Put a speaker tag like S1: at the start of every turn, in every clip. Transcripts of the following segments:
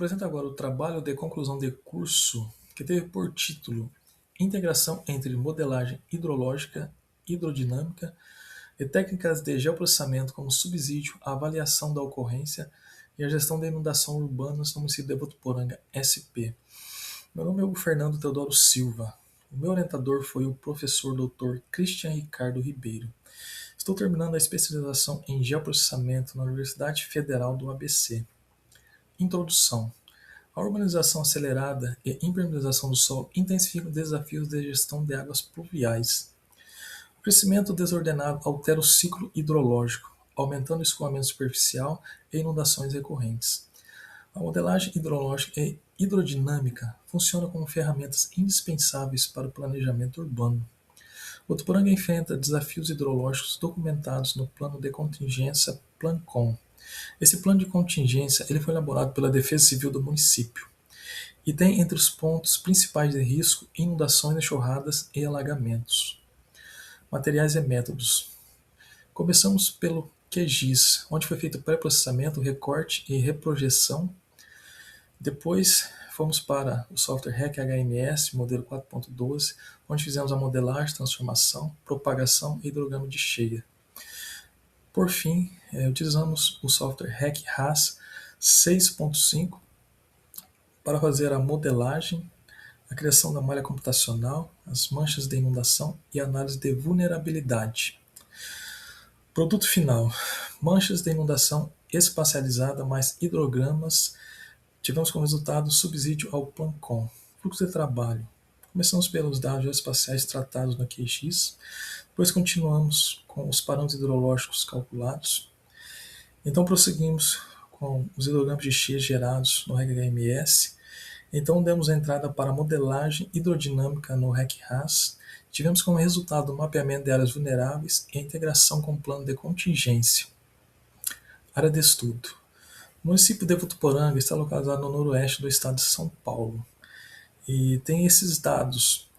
S1: Apresento agora o trabalho de conclusão de curso que teve por título Integração entre modelagem hidrológica, hidrodinâmica e técnicas de geoprocessamento como subsídio à avaliação da ocorrência e a gestão da inundação urbanas no município de Votuporanga, SP. Meu nome é Hugo Fernando Teodoro Silva. O meu orientador foi o professor Dr. Cristian Ricardo Ribeiro. Estou terminando a especialização em geoprocessamento na Universidade Federal do ABC. Introdução. A urbanização acelerada e impermeabilização do solo intensificam os desafios de gestão de águas pluviais. O crescimento desordenado altera o ciclo hidrológico, aumentando o escoamento superficial e inundações recorrentes. A modelagem hidrológica e hidrodinâmica funciona como ferramentas indispensáveis para o planejamento urbano. Votuporanga enfrenta desafios hidrológicos documentados no Plano de Contingência PLANCON. Esse plano de contingência ele foi elaborado pela Defesa Civil do município e tem entre os pontos principais de risco inundações, enxurradas e alagamentos. Materiais e métodos. Começamos pelo QGIS, onde foi feito o pré-processamento, recorte e reprojeção. Depois fomos para o software REC HMS, modelo 4.12, onde fizemos a modelagem, transformação, propagação e hidrograma de cheia. Por fim, utilizamos o software REC RAS 6.5 para fazer a modelagem, a criação da malha computacional, as manchas de inundação e análise de vulnerabilidade. Produto final: manchas de inundação espacializada mais hidrogramas. Tivemos como resultado subsídio ao PLANCON. Fluxo de trabalho. Começamos pelos dados geoespaciais tratados no QGIS, depois continuamos com os parâmetros hidrológicos calculados. Então prosseguimos com os hidrogramas de cheia gerados no REC HMS. Então demos entrada para a modelagem hidrodinâmica no REC RAS. Tivemos como resultado o mapeamento de áreas vulneráveis e a integração com o plano de contingência. Área de estudo. O município de Votuporanga está localizado no noroeste do estado de São Paulo. E tem esses dados: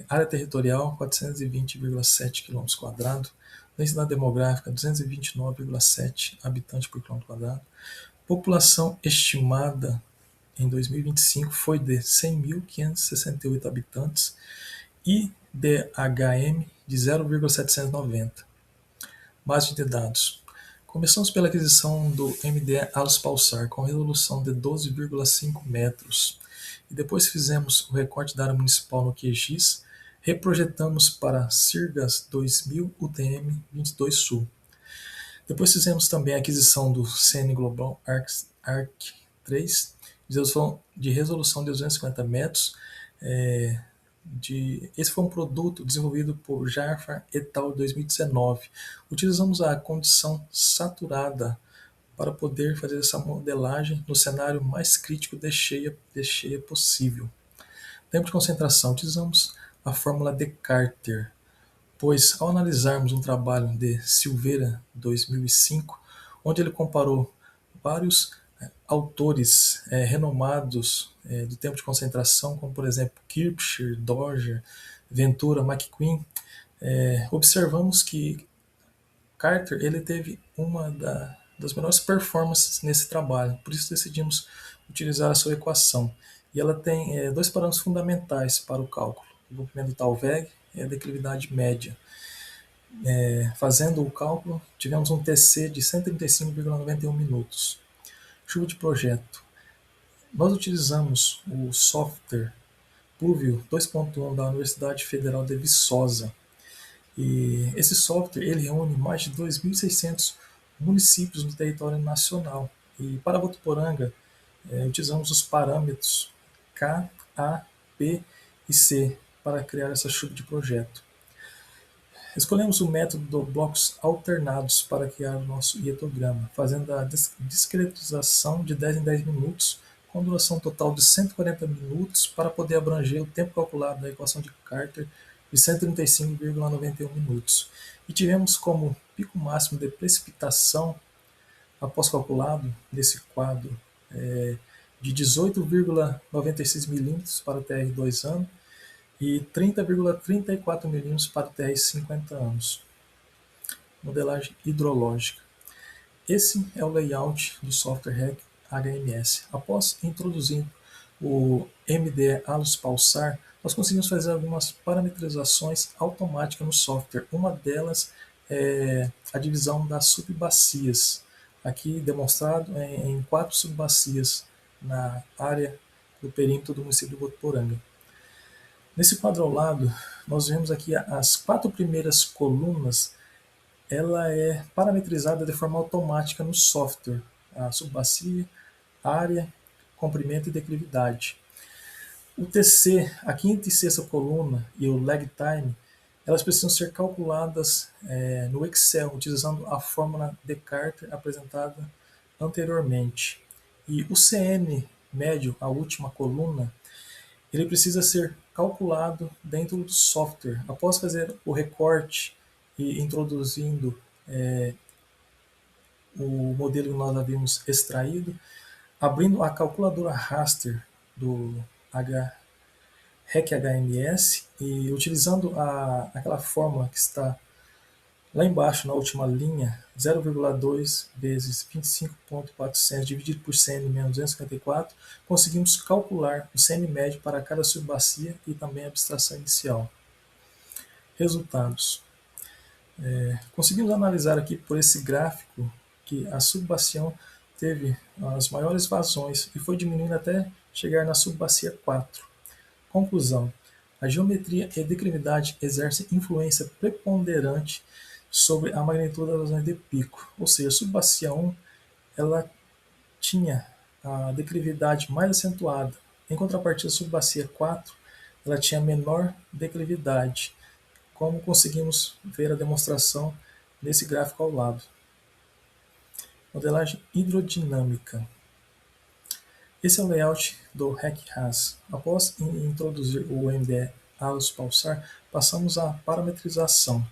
S1: área territorial 420,7 km², densidade demográfica 229,7 habitantes por km², população estimada em 2025 foi de 100.568 habitantes e IDHM de 0,790. Base de dados. Começamos pela aquisição do MDE Alus Pulsar com resolução de 12,5 metros. E depois fizemos o recorte da área municipal no QGIS, reprojetamos para Sirgas 2000 UTM 22 Sul. Depois fizemos também a aquisição do CN Global ARC 3, de resolução de 250 metros. Esse foi um produto desenvolvido por Jafar et al. 2019. Utilizamos a condição saturada para poder fazer essa modelagem no cenário mais crítico de cheia possível. Tempo de concentração. Utilizamos a fórmula de Carter, pois ao analisarmos um trabalho de Silveira 2005, onde ele comparou vários autores renomados do tempo de concentração, como por exemplo Kirchner, Dodge, Ventura, McQueen, observamos que Carter ele teve uma das melhores performances nesse trabalho, por isso decidimos utilizar a sua equação. E ela tem dois parâmetros fundamentais para o cálculo: o comprimento Talveg e a declividade média. Fazendo o cálculo, tivemos um TC de 135,91 minutos. Chuva de projeto. Nós utilizamos o software Pluvio 2.1 da Universidade Federal de Viçosa. E esse software ele reúne mais de 2.600 municípios no território nacional. E para Votuporanga, utilizamos os parâmetros K, A, P e C para criar essa chuva de projeto. Escolhemos o método de blocos alternados para criar o nosso hietograma, fazendo a discretização de 10 em 10 minutos, com duração total de 140 minutos para poder abranger o tempo calculado da equação de Carter de 135,91 minutos. E tivemos como pico máximo de precipitação, após calculado, desse quadro, de 18,96 milímetros para o TR 2 anos e 30,34 milímetros para o TR 50 anos. Modelagem hidrológica. Esse é o layout do software REC HMS. Após introduzir o MDE Alus Pulsar, nós conseguimos fazer algumas parametrizações automáticas no software. Uma delas é a divisão das subbacias, aqui demonstrado em 4 subbacias na área do perímetro do município de Votuporanga. Nesse quadro ao lado, nós vemos aqui as 4 primeiras colunas, ela é parametrizada de forma automática no software, a subbacia, área, comprimento e declividade. O TC, a quinta e sexta coluna e o lag time, elas precisam ser calculadas no Excel, utilizando a fórmula de Carter apresentada anteriormente. E o CM médio, a última coluna, ele precisa ser calculado dentro do software. Após fazer o recorte e introduzindo o modelo que nós havíamos extraído, abrindo a calculadora raster do REC HMS e utilizando aquela fórmula que está lá embaixo na última linha, 0,2 vezes 25.400 dividido por CM menos 254, conseguimos calcular o CM médio para cada subbacia e também a abstração inicial. Resultados. Conseguimos analisar aqui por esse gráfico que a subbacia teve as maiores vazões e foi diminuindo até chegar na subbacia 4. Conclusão. A geometria e declividade exercem influência preponderante sobre a magnitude das vazões de pico, ou seja, a subbacia 1 ela tinha a declividade mais acentuada, em contrapartida a subbacia 4 ela tinha menor declividade, como conseguimos ver a demonstração nesse gráfico ao lado. Modelagem hidrodinâmica. Esse é o layout do REC-RAS. Após introduzir o MDE Alus Pulsar, passamos à parametrização.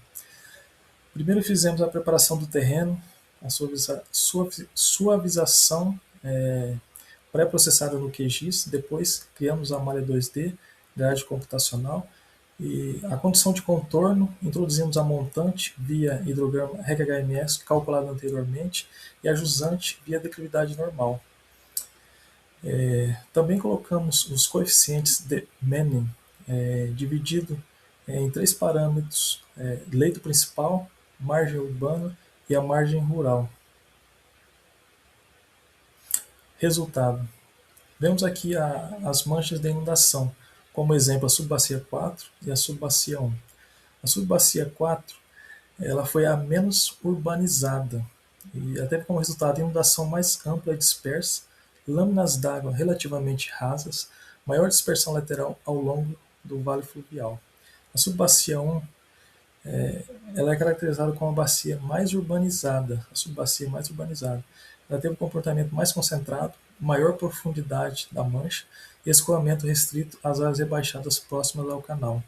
S1: Primeiro fizemos a preparação do terreno, a suavização pré-processada no QGIS, depois criamos a malha 2D, grade computacional, e a condição de contorno, introduzimos a montante via hidrograma REC-HMS calculado anteriormente e a jusante via declividade normal. Também colocamos os coeficientes de Manning, dividido em 3 parâmetros, leito principal, margem urbana e a margem rural. Resultado. Vemos aqui as manchas de inundação, como exemplo a subbacia 4 e a subbacia 1. A subbacia 4 ela foi a menos urbanizada e até como resultado inundação mais ampla e dispersa, lâminas d'água relativamente rasas, maior dispersão lateral ao longo do vale fluvial. A subbacia 1 ela é caracterizada como a bacia mais urbanizada, a subbacia mais urbanizada. Ela teve um comportamento mais concentrado, maior profundidade da mancha e escoamento restrito às áreas rebaixadas próximas ao canal.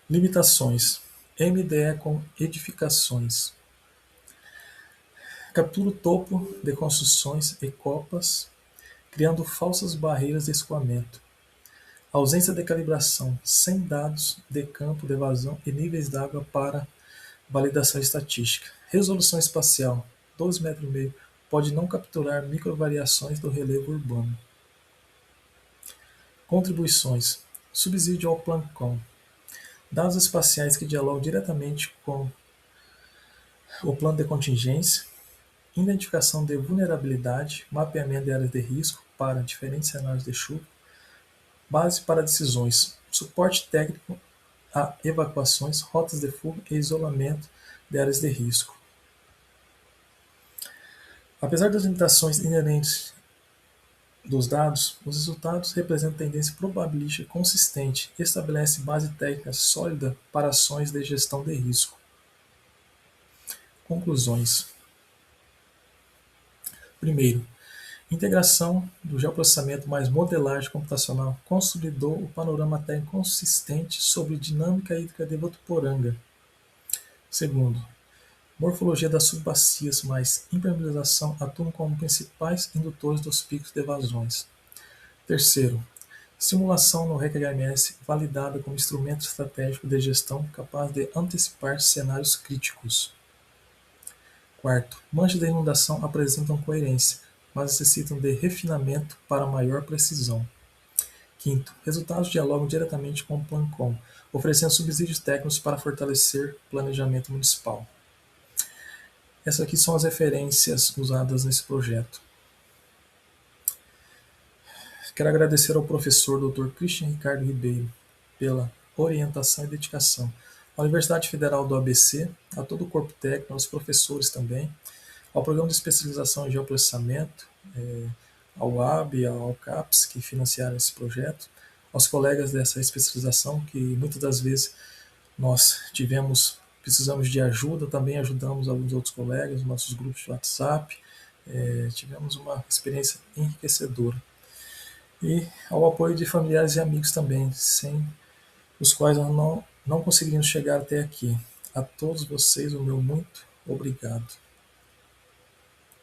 S1: Limitações. MDE com edificações. Captura o topo de construções e copas, criando falsas barreiras de escoamento. Ausência de calibração, sem dados de campo de vazão e níveis d'água para validação estatística. Resolução espacial, 12,5 metros, pode não capturar microvariações do relevo urbano. Contribuições. Subsídio ao Plancon. Dados espaciais que dialogam diretamente com o plano de contingência, identificação de vulnerabilidade, mapeamento de áreas de risco para diferentes cenários de chuva, base para decisões, suporte técnico a evacuações, rotas de fuga e isolamento de áreas de risco. Apesar das limitações inerentes dos dados, os resultados representam tendência probabilística consistente e estabelece base técnica sólida para ações de gestão de risco. Conclusões. Primeiro, integração do geoprocessamento mais modelagem computacional consolidou o panorama técnico consistente sobre dinâmica hídrica de Votuporanga. Segundo, morfologia das subbacias mais impermeabilização atuam como principais indutores dos picos de vazões. Terceiro, simulação no REC-HMS validada como instrumento estratégico de gestão capaz de antecipar cenários críticos. Quarto, manchas de inundação apresentam coerência, mas necessitam de refinamento para maior precisão. Quinto, resultados dialogam diretamente com o PLANCOM, oferecendo subsídios técnicos para fortalecer o planejamento municipal. Essas aqui são as referências usadas nesse projeto. Quero agradecer ao professor Dr. Christian Ricardo Ribeiro pela orientação e dedicação, à Universidade Federal do ABC, a todo o corpo técnico, aos professores também, ao Programa de Especialização em Geoprocessamento, ao AB, ao CAPES, que financiaram esse projeto, aos colegas dessa especialização, que muitas das vezes nós precisamos de ajuda, também ajudamos alguns outros colegas, nossos grupos de WhatsApp, tivemos uma experiência enriquecedora. E ao apoio de familiares e amigos também, sem os quais nós não conseguiríamos chegar até aqui. A todos vocês, o meu muito obrigado.